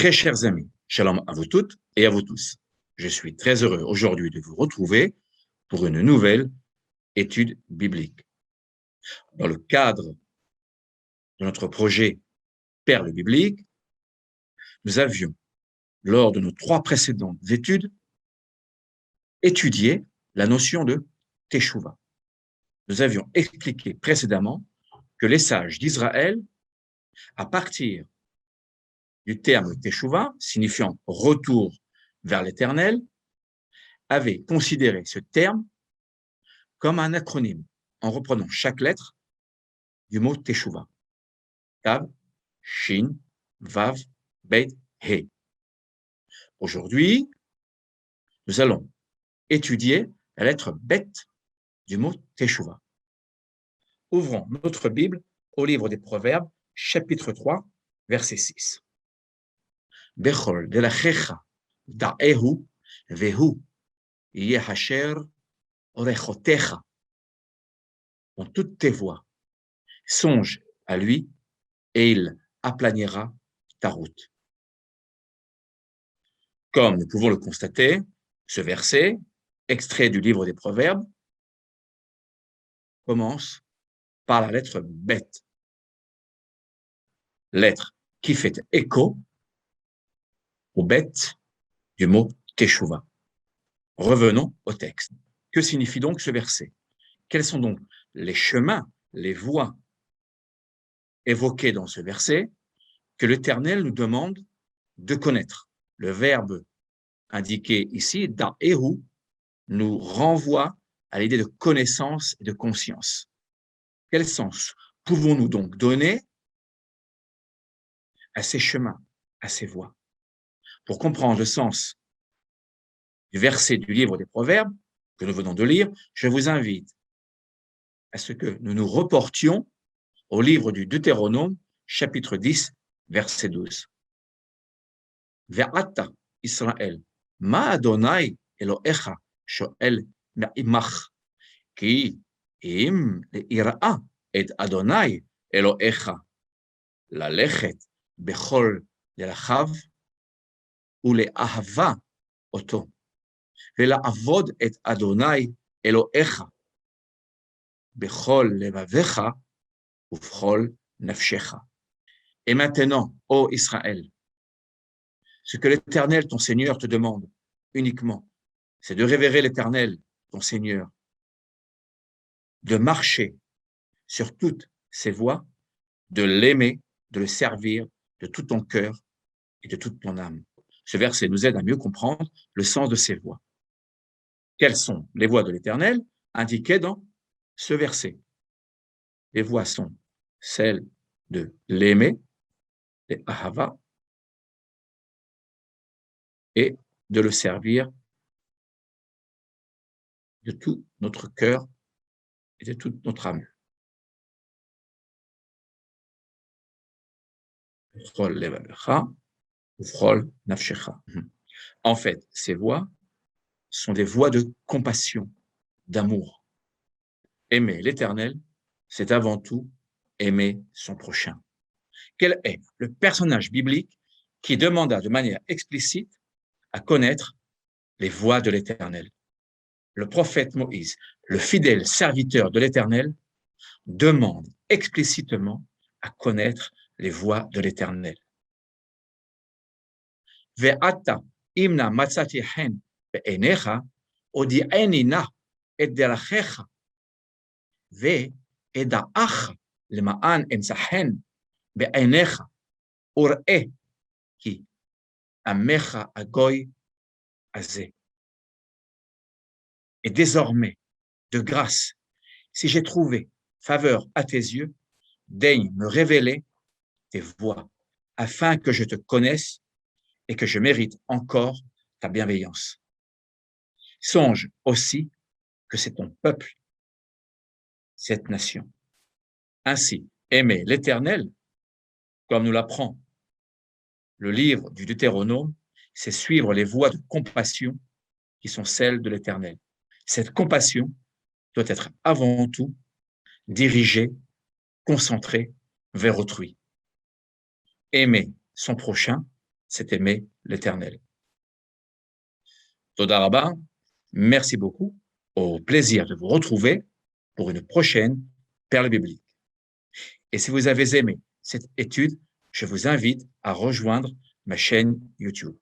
Très chers amis, shalom à vous toutes et à vous tous. Je suis très heureux aujourd'hui de vous retrouver pour une nouvelle étude biblique. Dans le cadre de notre projet Perles bibliques, nous avions, lors de nos 3 précédentes études, étudié la notion de Teshuvah. Nous avions expliqué précédemment que les sages d'Israël, à partir du terme Teshuvah, signifiant retour vers l'Éternel, avaient considéré ce terme comme un acronyme, en reprenant chaque lettre du mot Teshuvah. Tav, Shin, Vav, Bet, He. Aujourd'hui, nous allons étudier la lettre Bet du mot Teshuvah. Ouvrons notre Bible au livre des Proverbes, chapitre 3, verset 6. Bechol delachecha da'ehu vehu yehasher orechotecha. En toutes tes voies, songe à lui et il aplanira ta route. Comme nous pouvons le constater, ce verset, extrait du livre des Proverbes, commence par la lettre Bet, lettre qui fait écho au Bet du mot Teshuvah. Revenons au texte. Que signifie donc ce verset? Quels sont donc les chemins, les voies évoquées dans ce verset que l'Éternel nous demande de connaître? Le verbe indiqué ici, da'ehu, nous renvoie à l'idée de connaissance et de conscience. Quel sens pouvons-nous donc donner à ces chemins, à ces voies? Pour comprendre le sens du verset du livre des Proverbes que nous venons de lire, je vous invite à ce que nous nous reportions au livre du Deutéronome, chapitre 10, verset 12. Ve'ata Israël, ma Adonai Elohecha shoel ma'imach, ki im le'ira'a et Adonai Elohecha, lalechet bechol derachav ule'ahava oto, ve'la'avod et Adonai Elohecha bechol levavecha ufchol nafshecha. Et maintenant, ô Israël, ce que l'Éternel, ton Seigneur, te demande uniquement, c'est de révérer l'Éternel, ton Seigneur, de marcher sur toutes ses voies, de l'aimer, de le servir de tout ton cœur et de toute ton âme. Ce verset nous aide à mieux comprendre le sens de ces voies. Quelles sont les voies de l'Éternel indiquées dans ce verset? Les voies sont celles de l'aimer, les ahava, et de le servir de tout notre cœur et de toute notre âme. En fait, ces voies sont des voies de compassion, d'amour. Aimer l'Éternel, c'est avant tout aimer son prochain. Quel est le personnage biblique qui demanda de manière explicite à connaître les voies de l'Éternel? Le prophète Moïse, le fidèle serviteur de l'Éternel, demande explicitement à connaître les voies de l'Éternel. Ve'ata imna matzati hen be'enecha odi'eni na et derachecha ve'eda'ach lema'an emsahen be'enecha ur'e ki amecha agoy azeh. Et désormais, de grâce, si j'ai trouvé faveur à tes yeux, daigne me révéler tes voies, afin que je te connaisse et que je mérite encore ta bienveillance. Songe aussi que c'est ton peuple, cette nation. Ainsi, aimer l'Éternel, comme nous l'apprend le livre du Deutéronome, c'est suivre les voies de compassion qui sont celles de l'Éternel. Cette compassion doit être avant tout dirigée, concentrée vers autrui. Aimer son prochain, c'est aimer l'Éternel. Toda Rabba, merci beaucoup. Au plaisir de vous retrouver pour une prochaine perle biblique. Et si vous avez aimé cette étude, je vous invite à rejoindre ma chaîne YouTube.